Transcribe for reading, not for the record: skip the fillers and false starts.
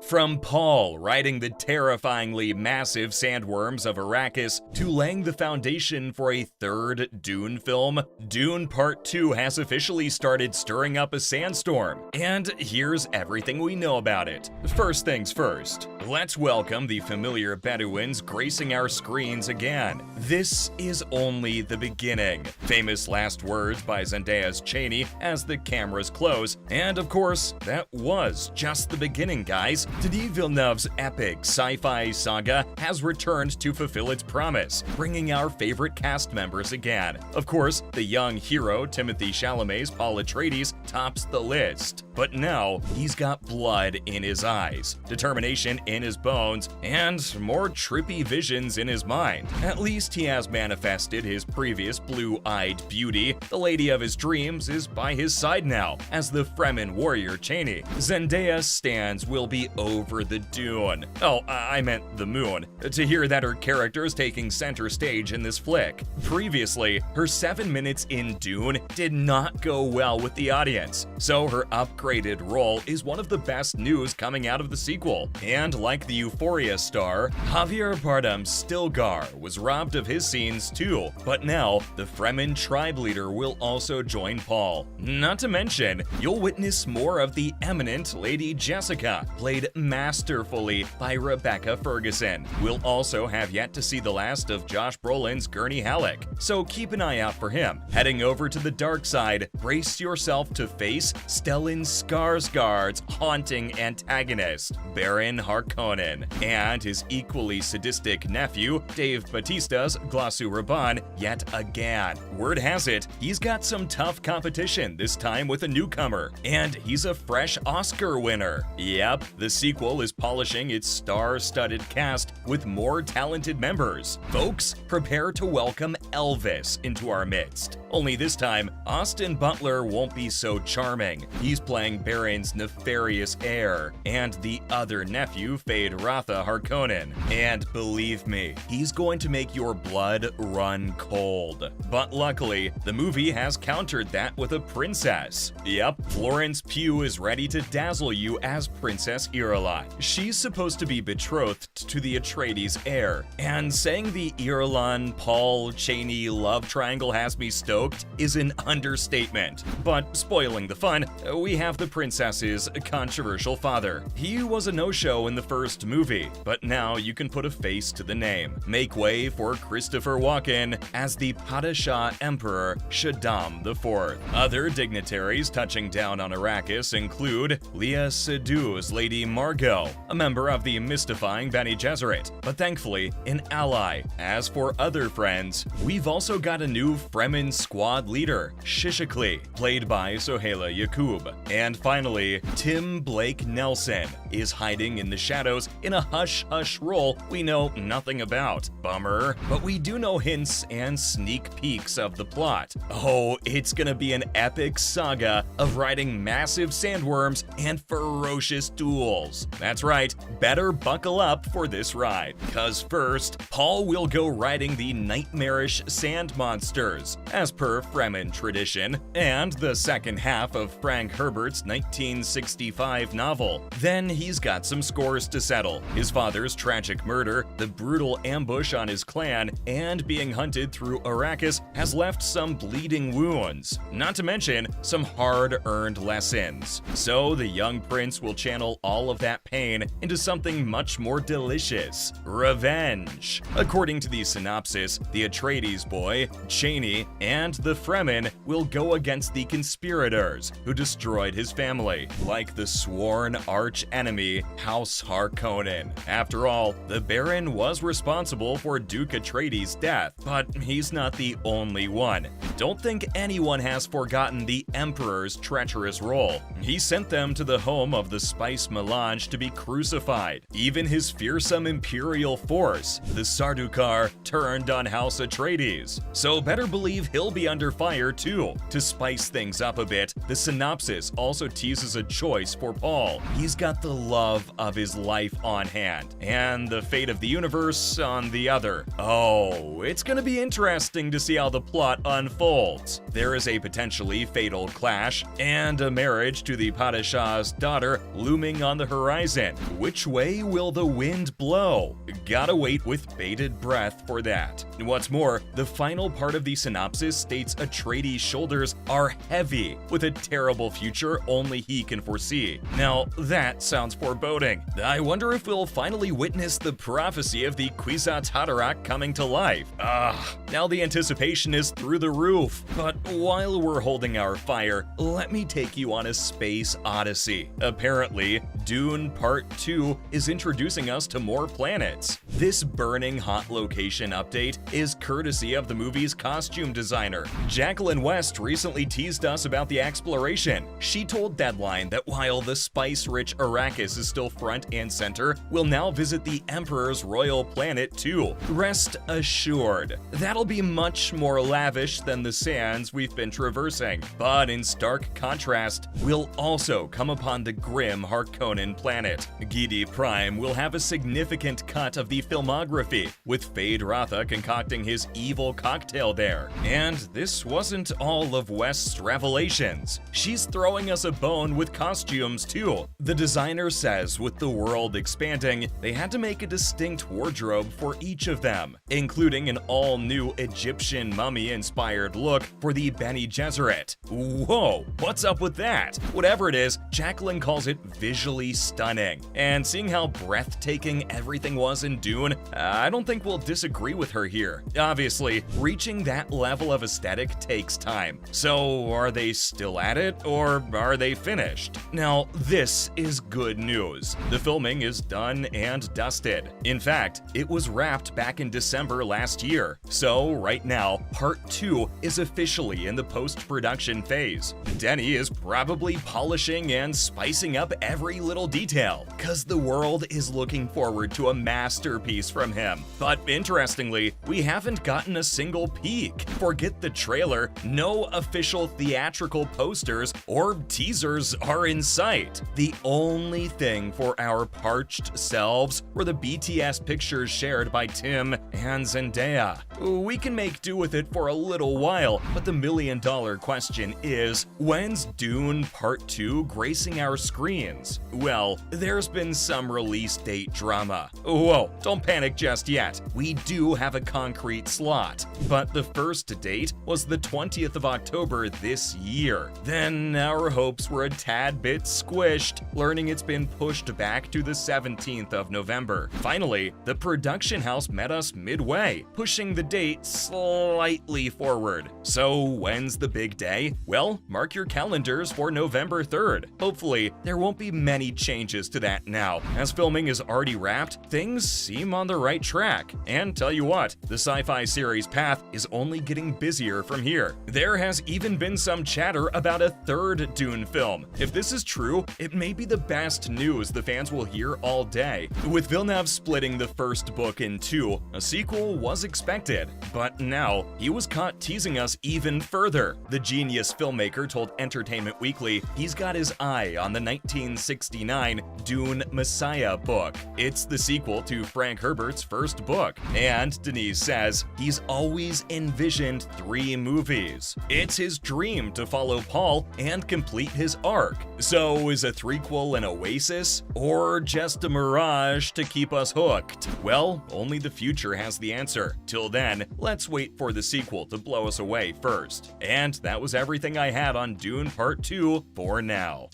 From Paul riding the terrifyingly massive sandworms of Arrakis to laying the foundation for a third Dune film, Dune Part 2 has officially started stirring up a sandstorm. And here's everything we know about it. First things first, let's welcome the familiar Bedouins gracing our screens again. This is only the beginning. Famous last words by Zendaya's Cheney as the cameras close. And of course, that was just the beginning, guys. Denis Villeneuve's epic sci-fi saga has returned to fulfill its promise, bringing our favorite cast members again. Of course, the young hero Timothée Chalamet's Paul Atreides tops the list. But now, he's got blood in his eyes, determination in his bones, and more trippy visions in his mind. At least he has manifested his previous blue-eyed beauty. The lady of his dreams is by his side now, as the Fremen warrior Cheney. Zendaya's stands will be over the Dune. Oh, I meant the moon. To hear that her character is taking center stage in this flick. Previously, her 7 minutes in Dune did not go well with the audience, so her upgraded role is one of the best news coming out of the sequel. And like the Euphoria star, Javier Bardem's Stilgar was robbed of his scenes too, but now the Fremen tribe leader will also join Paul. Not to mention, you'll witness more of the eminent Lady Jessica, played masterfully by Rebecca Ferguson. We'll also have yet to see the last of Josh Brolin's Gurney Halleck, so keep an eye out for him. Heading over to the dark side, brace yourself to face Stellan Skarsgård's haunting antagonist, Baron Harkonnen, and his equally sadistic nephew, Dave Bautista's Glossu Raban, yet again. Word has it, he's got some tough competition, this time with a newcomer, and he's a fresh Oscar winner. Yep, the sequel is polishing its star-studded cast with more talented members. Folks, prepare to welcome Elvis into our midst. Only this time, Austin Butler won't be so charming. He's playing Baron's nefarious heir, and the other nephew, Fade Ratha Harkonnen. And believe me, he's going to make your blood run cold. But luckily, the movie has countered that with a princess. Yep, Florence Pugh is ready to dazzle you as Princess Irulan. She's supposed to be betrothed to the Atreides heir, and saying the Irulan-Paul Cheney love triangle has me stoked is an understatement. But spoiling the fun, we have the princess's controversial father. He was a no-show in the first movie, but now you can put a face to the name. Make way for Christopher Walken as the Padishah Emperor Shaddam IV. Other dignitaries touching down on Arrakis include Léa Seydoux' Lady Margot, a member of the mystifying Bene Gesserit, but thankfully an ally. As for other friends, we've also got a new Fremen squad leader, Shishakli, played by Sohaila Yacoub. And finally, Tim Blake Nelson is hiding in the shadows in a hush-hush role we know nothing about. Bummer, but we do know hints and sneak peeks of the plot. Oh, it's gonna be an epic saga of riding massive sandworms and ferocious duels. That's right, better buckle up for this ride. Cause first, Paul will go riding the nightmarish sand monsters, as per Fremen tradition, and the second half of Frank Herbert's 1965 novel. Then he's got some scores to settle. His father's tragic murder, the brutal ambush on his clan, and being hunted through Arrakis has left some bleeding wounds, not to mention some hard-earned lessons. So the young prince will channel all of that pain into something much more delicious: revenge. According to the synopsis, the Atreides boy, Cheney, and the Fremen will go against the conspirators who destroyed his family, like the sworn arch-enemy House Harkonnen. After all, the Baron was responsible for Duke Atreides' death, but he's not the only one. Don't think anyone has forgotten the Emperor's treacherous role. He sent them to the home of the spice melange to be crucified. Even his fearsome Imperial force, the Sardaukar, turned on House Atreides Atreides. So better believe he'll be under fire too. To spice things up a bit, the synopsis also teases a choice for Paul. He's got the love of his life on hand, and the fate of the universe on the other. Oh, it's gonna be interesting to see how the plot unfolds. There is a potentially fatal clash, and a marriage to the Padishah's daughter looming on the horizon. Which way will the wind blow? Gotta wait with bated breath for that. What's more, the final part of the synopsis states Atreides' shoulders are heavy, with a terrible future only he can foresee. Now, that sounds foreboding. I wonder if we'll finally witness the prophecy of the Kwisatz Haderach coming to life. Now the anticipation is through the roof. But while we're holding our fire, let me take you on a space odyssey. Apparently, Dune Part 2 is introducing us to more planets. This burning hot location update is courtesy of the movie's costume designer. Jacqueline West recently teased us about the exploration. She told Deadline that while the spice-rich Arrakis is still front and center, we'll now visit the Emperor's royal planet too. Rest assured, that'll be much more lavish than the sands we've been traversing. But in stark contrast, we'll also come upon the grim Harkonnen planet. Giedi Prime will have a significant cut of the filmography, with Fade Rotha concocting his evil cocktail there. And this wasn't all of West's revelations. She's throwing us a bone with costumes too. The designer says with the world expanding, they had to make a distinct wardrobe for each of them, including an all-new Egyptian mummy-inspired look for the Bene Gesserit. Whoa, what's up with that? Whatever it is, Jacqueline calls it visually stunning. And seeing how breathtaking everything was in Dune, I don't think we'll disagree with her here. Obviously, reaching that level of aesthetic takes time. So are they still at it, or are they finished? Now, this is good news. The filming is done and dusted. In fact, it was wrapped back in December last year. So right now, Part 2 is officially in the post-production phase. Denny is probably polishing and spicing up every little detail, cause the world is looking forward to a masterpiece from him. But interestingly, we haven't gotten a single peek. Forget the trailer, no official theatrical posters or teasers are in sight. The only thing for our parched selves were the BTS pictures shared by Tim and Zendaya. We can make do with it for a little while, but the million-dollar question is, when's Dune Part 2 gracing our screens? Well, there's been some release date drama. Whoa, don't panic just yet. We do have a concrete slot, but the first date was the 20th of October this year. Then our hopes were a tad bit squished, learning it's been pushed back to the 17th of November. Finally, the production house met us midway, pushing the date slightly forward. So when's the big day? Well, mark your calendars for November 3rd. Hopefully, there won't be many changes to that now. As filming is already wrapped, things seem on the right track. And tell you what, the sci-fi series path is only getting busier from here. There has even been some chatter about a third Dune film. If this is true, it may be the best news the fans will hear all day. With Villeneuve splitting the first book in two, a sequel was expected. But now, he was caught teasing us even further. The genius filmmaker told Entertainment Weekly he's got his eye on the 1969 Dune Messiah book. It's the sequel to Frank Herbert's first book. And Denise says he's always envisioned 3 movies. It's his dream to follow Paul and complete his arc. So is a threequel an oasis, or just a mirage to keep us hooked? Well, only the future has the answer. Till then, let's wait for the sequel to blow us away first. And that was everything I had on Dune Part 2 for now.